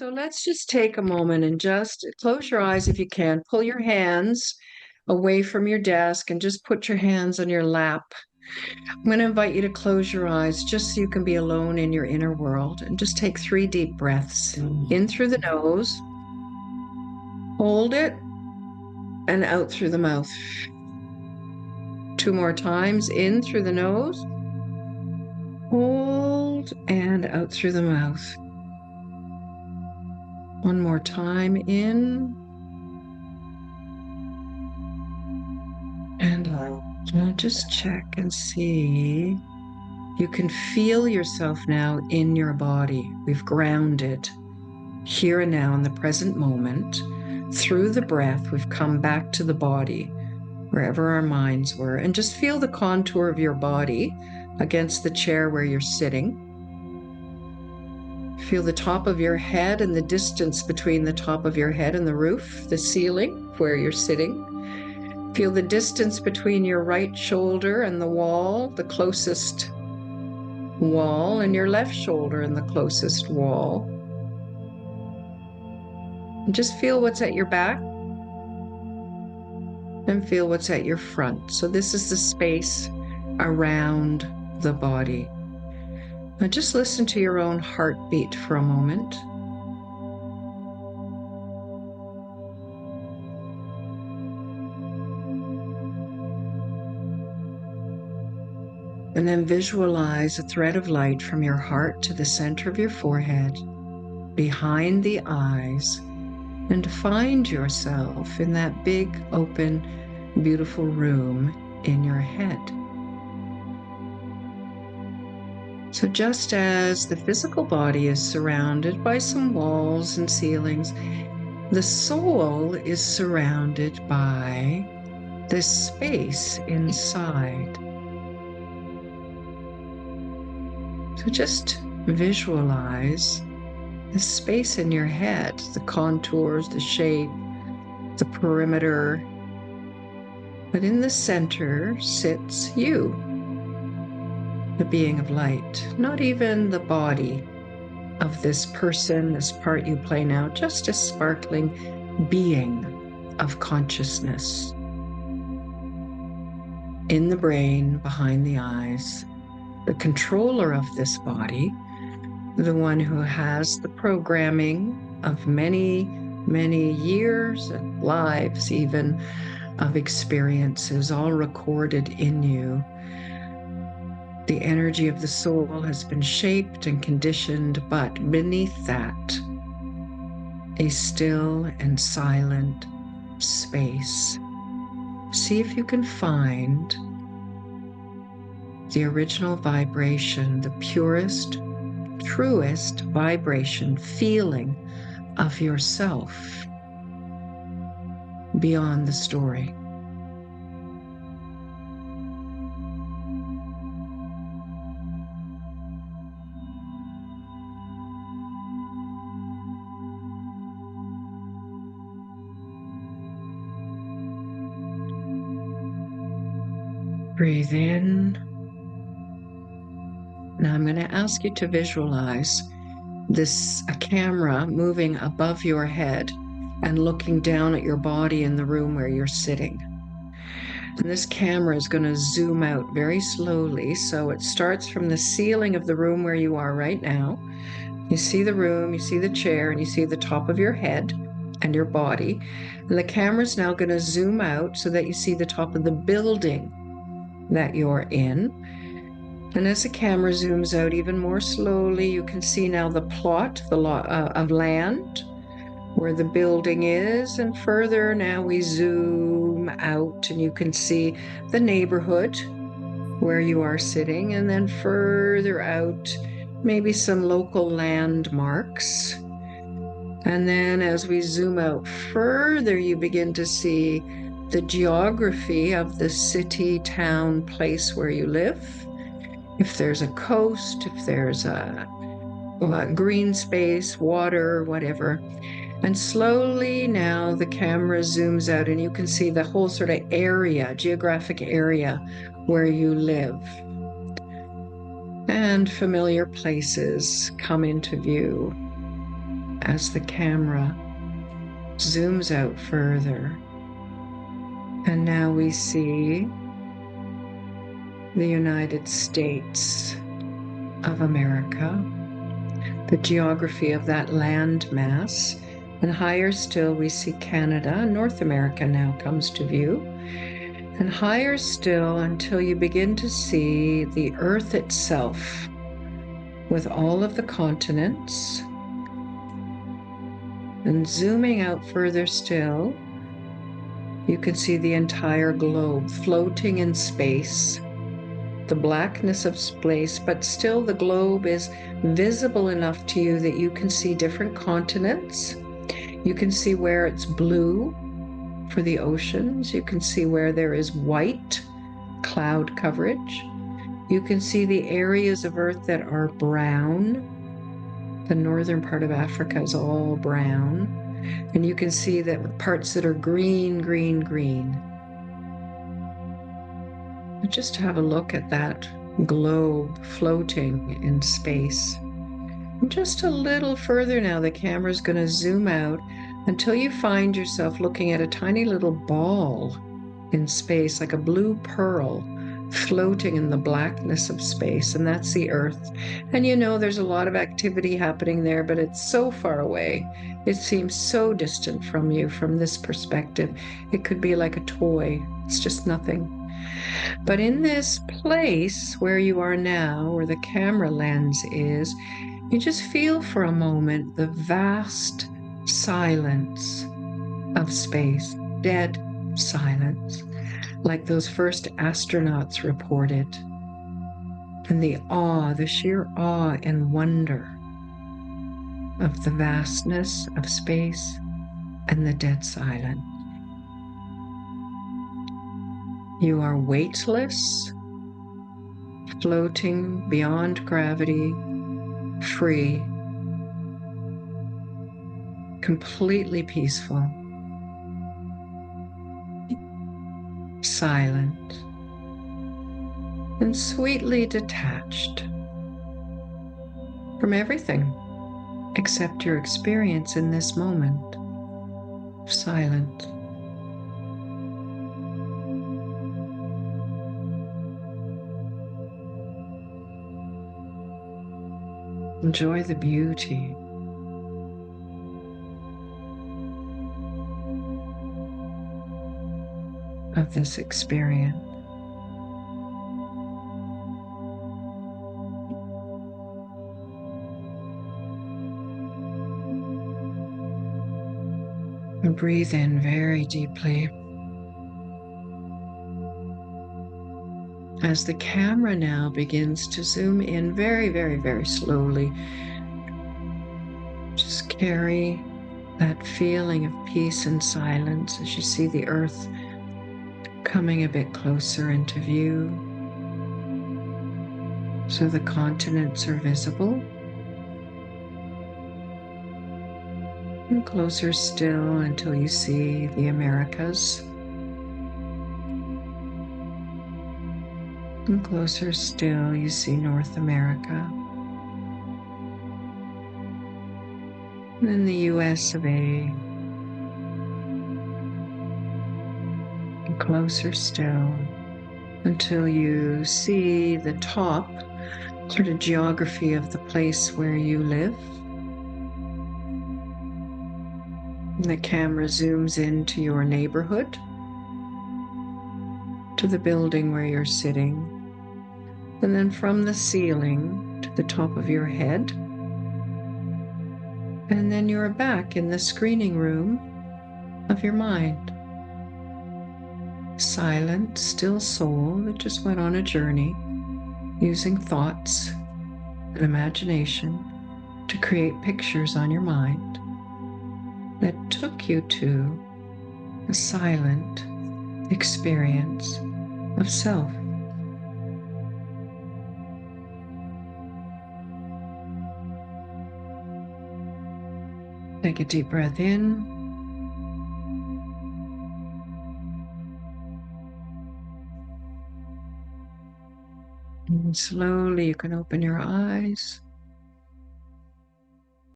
So let's just take a moment and just close your eyes if you can. Pull your hands away from your desk and just put your hands on your lap. I'm going to invite you to close your eyes just so you can be alone in your inner world, and just take 3 deep breaths in through the nose, hold it, and out through the mouth. 2 more times, in through the nose, hold, and out through the mouth. 1 more time, in and out. Now just check and see. You can feel yourself now in your body. We've grounded here and now in the present moment. Through the breath, we've come back to the body, wherever our minds were, and just feel the contour of your body against the chair where you're sitting. Feel the top of your head and the distance between the top of your head and the roof, the ceiling where you're sitting. Feel the distance between your right shoulder and the wall, the closest wall, and your left shoulder and the closest wall. And just feel what's at your back and feel what's at your front. So this is the space around the body. Now just listen to your own heartbeat for a moment. And then visualize a thread of light from your heart to the center of your forehead, behind the eyes, and find yourself in that big, open, beautiful room in your head. So just as the physical body is surrounded by some walls and ceilings, the soul is surrounded by this space inside. So just visualize the space in your head, the contours, the shape, the perimeter. But in the center sits you, the being of light, not even the body of this person, this part you play now, just a sparkling being of consciousness. In the brain, behind the eyes, the controller of this body, the one who has the programming of many, many years and lives, even of experiences, all recorded in you. The energy of the soul has been shaped and conditioned, but beneath that, a still and silent space. See if you can find the original vibration, the purest, truest vibration, feeling of yourself beyond the story. Breathe in. Now I'm going to ask you to visualize a camera moving above your head and looking down at your body in the room where you're sitting. And this camera is going to zoom out very slowly. So it starts from the ceiling of the room where you are right now. You see the room, you see the chair, and you see the top of your head and your body. And the camera is now going to zoom out so that you see the top of the building that you're in. And as the camera zooms out even more slowly, you can see now the plot of land where the building is. And further now we zoom out and you can see the neighborhood where you are sitting. And then further out, maybe some local landmarks. And then as we zoom out further, you begin to see the geography of the city, town, place where you live. If there's a coast, if there's a green space, water, whatever. And slowly now the camera zooms out and you can see the whole sort of area, geographic area where you live. And familiar places come into view. as the camera zooms out further. And now we see the United States of America, the geography of that landmass. And higher still, we see Canada. North America now comes to view. And higher still until you begin to see the Earth itself with all of the continents. And zooming out further still, you can see the entire globe floating in space, the blackness of space, but still the globe is visible enough to you that you can see different continents. You can see where it's blue for the oceans. You can see where there is white cloud coverage. You can see the areas of Earth that are brown. The northern part of Africa is all brown. And you can see that parts that are green, green, green. Just have a look at that globe floating in space. And just a little further now, the camera's going to zoom out until you find yourself looking at a tiny little ball in space, like a blue pearl floating in the blackness of space, and that's the Earth. And you know there's a lot of activity happening there, but it's so far away. It seems so distant from you from this perspective. It could be like a toy. It's just nothing. But in this place where you are now, where the camera lens is, you just feel for a moment the vast silence of space, dead silence, like those first astronauts reported. And the awe, the sheer awe and wonder of the vastness of space and the dead silence. You are weightless, floating beyond gravity, free, completely peaceful, silent, and sweetly detached from everything except your experience in this moment, silent. Enjoy the beauty of this experience. And breathe in very deeply. As the camera now begins to zoom in very, very, very slowly, just carry that feeling of peace and silence as you see the Earth coming a bit closer into view. So the continents are visible. And closer still until you see the Americas. And closer still, you see North America. And then the US of A. And closer still until you see the top sort of geography of the place where you live. And the camera zooms into your neighborhood, to the building where you're sitting, and then from the ceiling to the top of your head. And then you're back in the screening room of your mind. Silent, still soul that just went on a journey using thoughts and imagination to create pictures on your mind that took you to a silent experience of self. Take a deep breath in. And slowly you can open your eyes.